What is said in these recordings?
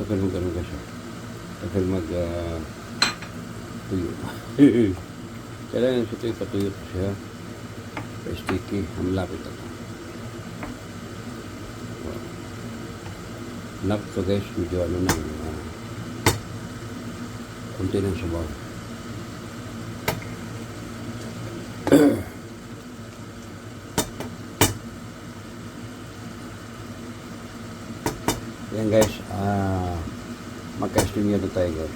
tagal mo ganun ka siya. Tagal mag tuyo. Kailangan sa tuyo patuyo po siya. Pa-sticky. Ang lapit na to. Lapit to guys. Medyo ano na. Kunti ng sabaw. Yan guys, magka-stream yun na tayo guys.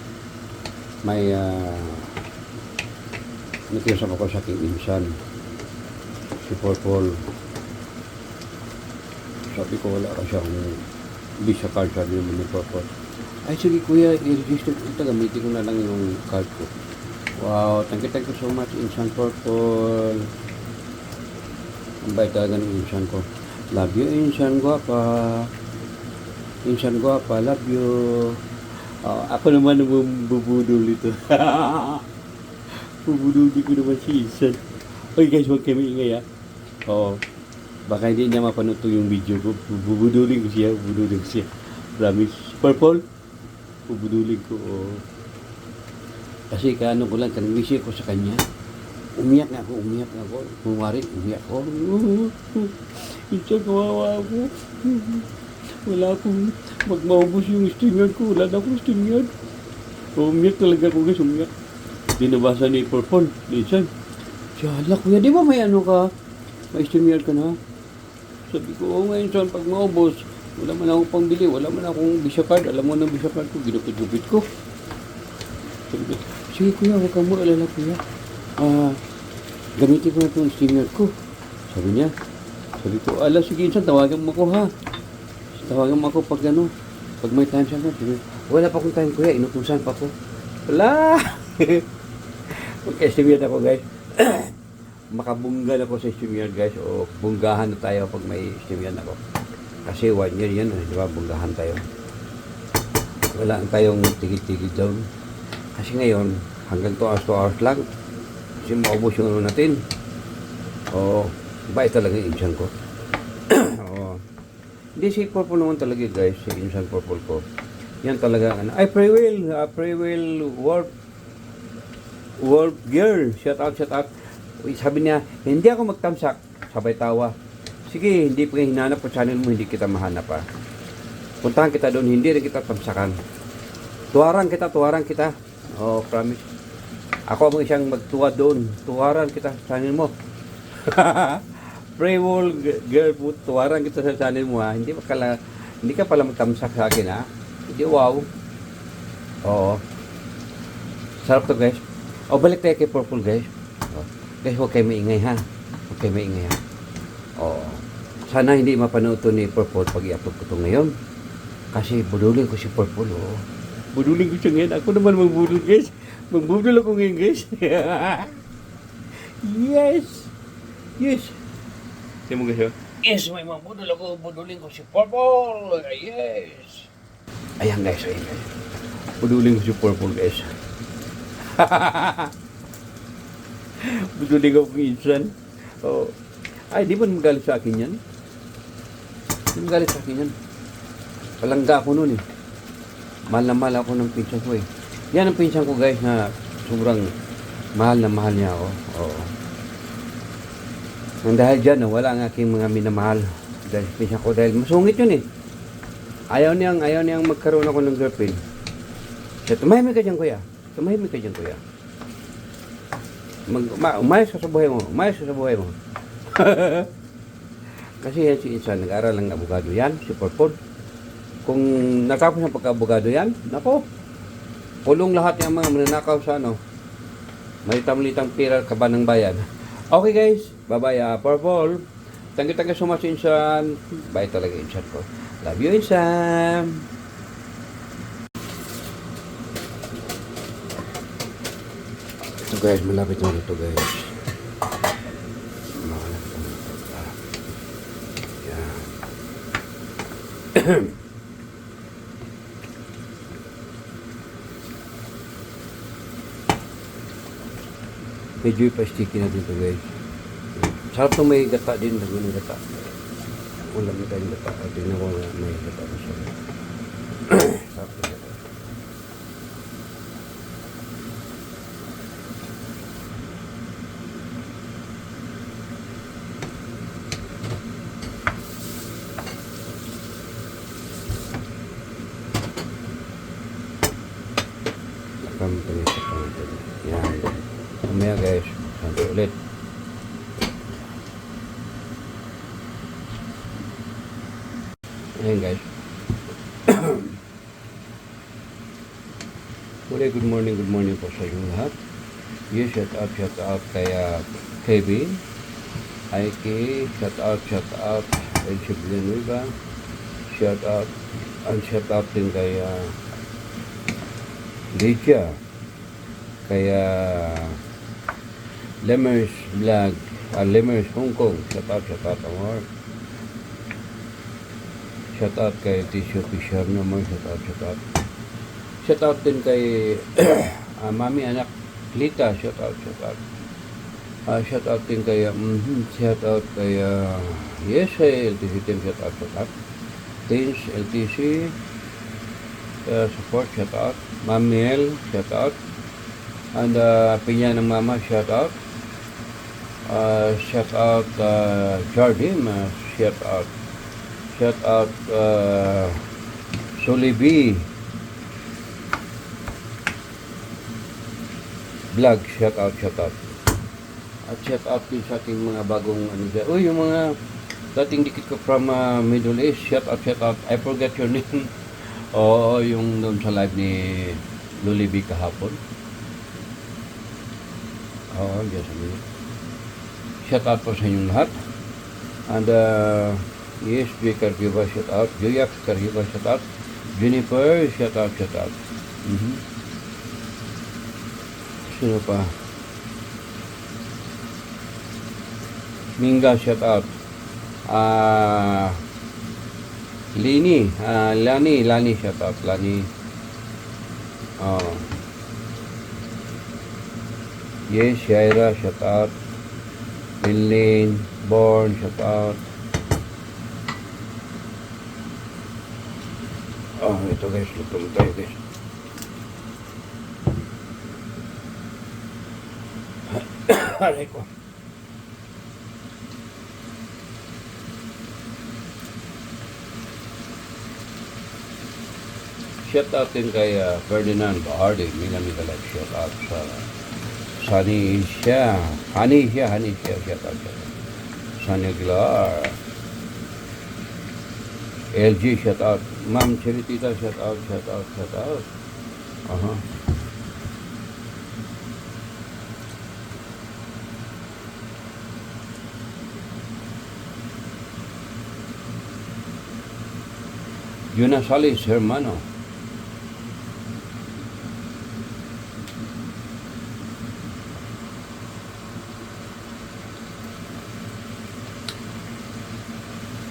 May nakiusap ako sa aking insan, si Purple. Sabi ko wala ka siyang visa card, sabi naman ni Purple. Ay sige kuya, i-register ito, gamitin ko na lang yung card ko. Wow, thank you so much insan Purple. Ang bait talaga ng insan ko. Love you insan guwapa. Insan guwapa, love you. Ako naman bubudol ito. Bubuduli ko naman si insan. Oy guys, huwag kayo maingay ha. Baka hindi niya mapanood yung video ko. Bubudulin ko siya. Promise. Purple, bubudulin ko. Kasi kaano ko lang, kanang-wisyo ko sa kanya. Umiyak nga ako. Pumarin, umiyak ako. Insan, kawawa ako. Wala akong magmaubos yung stinger ko. Wala na akong stinger. Umiyak talaga ako guys, umiyak. Dinabasa ni Purple, Insan. Siyala kuya, di ba may ano ka? May stinger ka na? Sabi ko, oo nga Insan, pag maubos, wala man akong pangbili, wala man akong visa card. Alam mo ng visa card ko, ginupit-gupit ko. Sabi ko, sige kuya, huwag kang mo-alala kuya. Gamitin ko na itong stinger ko. Sabi niya. Sabi ko, sige Insan, tawagan mo ko ha. Tawagan mo ako pag ano, pag may time siya. Wala pa akong time kuya, inutusan pa ako. Wala! Mag-estimate ako guys. Makabunggan ako sa estimate guys. O bunggahan na tayo pag may estimate ako. Kasi 1 year yan, di ba? Bunggahan tayo. Wala tayong tigil-tigil down. Kasi ngayon, hanggang 2 hours lang. Kasi maubos yung ano natin. Bait talaga yung insan ko. Hindi si Purple naman talaga guys, si insan Purple ko. Yan talaga, ay pray will, world girl, shout out. Sabi niya, hindi ako magtamsak, sabay tawa. Sige, hindi pa hinanap po channel mo, hindi kita mahanap pa. Puntahan kita doon, hindi rin kita tamsakan. Tuwaran kita. Promise. Ako mo isang magtuwa doon, tuwaran kita sa channel mo. Pray wall girl, tuwaran kita sa channel mo ha. Hindi ka pala magtamsak sa akin ha. Hindi wow. Oo. Sarap to guys. Balik tayo kay Purple guys. Guys, huwag kayo maingay ha. Sana hindi mapanood to ni Purple pag i-upload ko to ngayon. Kasi budulin ko si Purple Budulin ko siya ngayon. Ako naman magbudol guys. Magbudol ako ngayon guys. Yes. Sino mo guys? Yes, may mga budol ako. Budulin ko si Purple. Yes. Ayan guys. Budulin ko si Purple guys. Budulin ko kung insan. Ay, di ba magalit sa akin yan? Palangga ako nun eh. Mahal na mahal ako ng pinsan ko eh. Yan ang pinsan ko guys na sobrang mahal na mahal niya ako. Nang dahil dyan, wala ang aking mga minamahal. Dahil pinsan ko, dahil masungit yun eh. Ayaw niyang magkaroon ako ng girlfriend. Siya, tumahimik ka dyan kuya. Umayos ka sa buhay mo. Kasi yan si insan, nag-aaral ng abogado yan, si Purple. Kung natapos ang pagka-abogado yan, nako, kulong lahat yung mga mananakaw sa malitang pira ka ba ng bayan. Okay guys, bye-bye Purple. Thank you so much insan. Bye talaga insan ko. Love you insan. Ito guys, malapit na ito guys. Medyo pa-sticky na dito guys. Sarap itong may gata din. Lagunan gata. Ulam na tayong gata. Tingnan ko na may gata na siya. Sarap. out. Company sa company. Yan. Mamaya guys, sando ulit. Ayan guys. Muli, good morning po sa inyong lahat. Yes, shout out kay Kevin, Ike, shout out kay Villanueva, shout out din kay Lydia, kaya Lemers Vlog, Lemers Hong Kong, shout out amor. Shout out kay Tissue Fisher naman, shout out din kay Mami Anak Lita, shout out. Shout out din kay shout out kay yes, LTC team, shout out. Teens LTC support, shout out. Mamel, shout out. And Pinya ng Mama, shout out. Shout out Jardim, shout out. Shout out Solibi Vlog, shout out. At shout out din sa ating mga bagong ano dyan. Uy, yung mga dating dikit ko from Middle East, shout out. I forget your name. Oo, yung doon sa live ni Lulibi kahapon. Oo, just a minute. Shout out po sa inyong lahat. And yes, Joy Cargiva, shout out. Joyax Cargiva, shout out. Jennifer, shout out. Sino pa? Minga, shout out. Lani, shout out. Lani. Yes, Shaira, shout out. Lynn, Born, shout out. Ito guys, luto tayo guys. Aray ko. Shout out din kay Ferdinand Bahardi, Mila Live, shout out sa Sunny siya, shout out. Sunny Aguilar, LG, shout out. Ma'am Cheritita, shout out. Yuna Salis, hermano.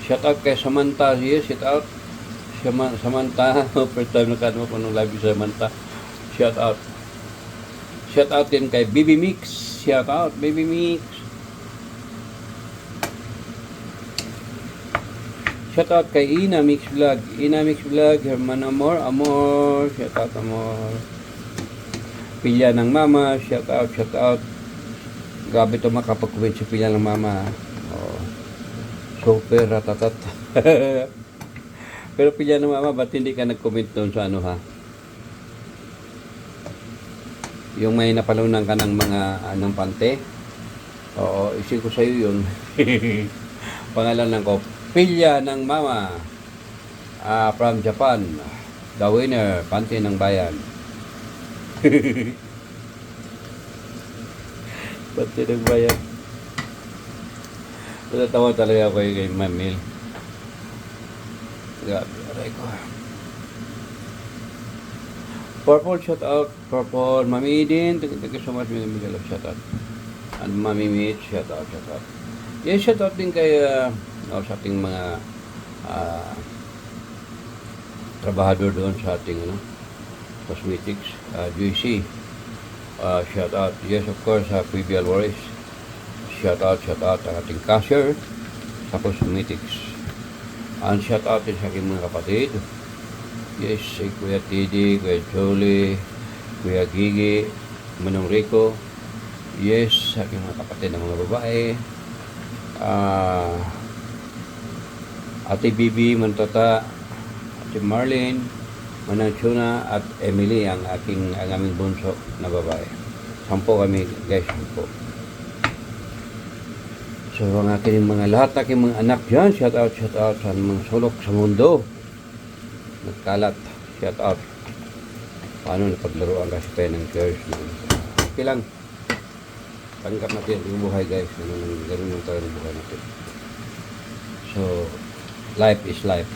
Shout out kay Samantha, yes, shout out. Samantha, first time nakano ko nung live sa Samantha. Shout out. Shout out din kay Baby Mix. Shout out, Baby Mix. Shout out kay Ina Mix Vlog, Hermano Amor, shout out Amor. Pilya ng Mama, shout out. Grabe ito makapag-comment si Pilya ng Mama. Super ratatat. Pero Pilya ng Mama, ba't hindi ka nag-comment doon sa ano ha? Yung may napalunan ka ng mga anong pante? Oo, isin ko sa'yo yun. Pangalan lang ko, Pilya ng Mama. From Japan. The winner, pante ng bayan. Pante ng bayan. Natatawa talaga ako kay Mamil. Grabe, aray ko. Purple, shout out. Purple, Mami Edin. Thank you so much, Miguel, shout out. And Mami Mitch, shout out. Yes, shout out din kay sa ating mga trabahador doon sa ating cosmetics. JC, shout out. Yes, of course, Previal Warriors. Shout out ang ating cashier sa cosmetics. And shout out din sa aking mga kapatid. Yes, si Kuya Tidi, Kuya Jolie, Kuya Gigi, Manong Rico. Yes, sa aking mga kapatid na mga babae. Ate Bibi, Mantota, Ate Marlene, Manang Chuna, at Emily, ang aming bunso na babae. 10 kami, guys, 10. So, ang aking mga lahat aking mga anak dyan, shout out sa mga sulok sa mundo. Nagkalat, shout out. Paano napaglaruan kasi tayo ng church. Okay lang. Tanggap natin yung buhay, guys. Ganun yung talagang buhay natin. So, life is life.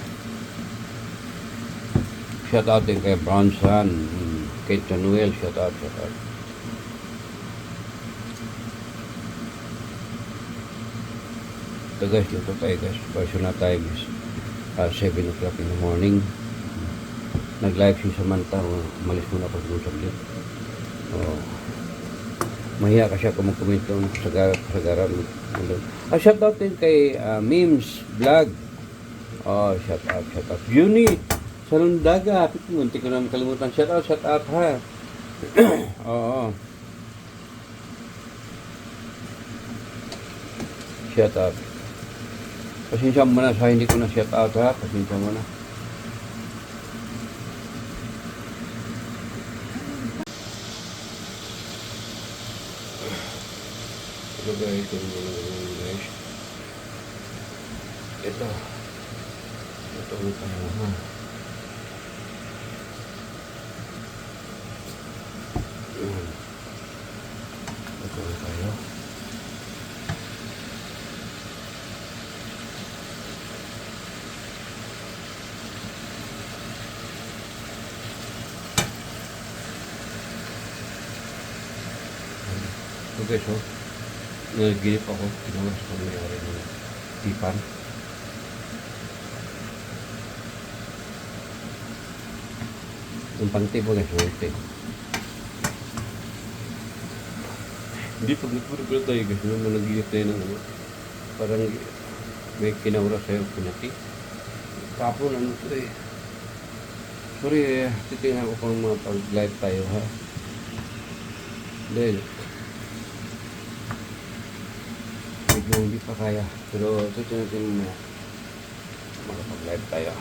Shout out din kay Bronson, kay Januel, shout out. So guys, dito tayo guys. Personal time is 7 o'clock in the morning. Nag-live si Samantha. Umalis muna ako doon saglit. Mahiya ka siya kung mag-comment doon sa sagaran. Shout out din kay Memes Vlog. Shout out. Juni Salundaga. Munti ko naman kalimutan. Shout out ha. Oo. Shout out. Pasensya mo na sa hindi ko na shout out ha. Pasensya mo na. Ito guys, guys. Ito ulit tayo ha. Ito ulit tayo. Ito guys, nagilip ako, kinuwas ko mayari ng tipan. Yung pangtipo guys, hindi pag nagpuro tayo guys, naman nagilip tayo ng parang may kinawara sa'yo, pinati. Kapon, sorry, titingnan ko kung mga pag-live tayo ha. Dahil medyo hindi pa kaya, pero ito natin makapag-live tayo.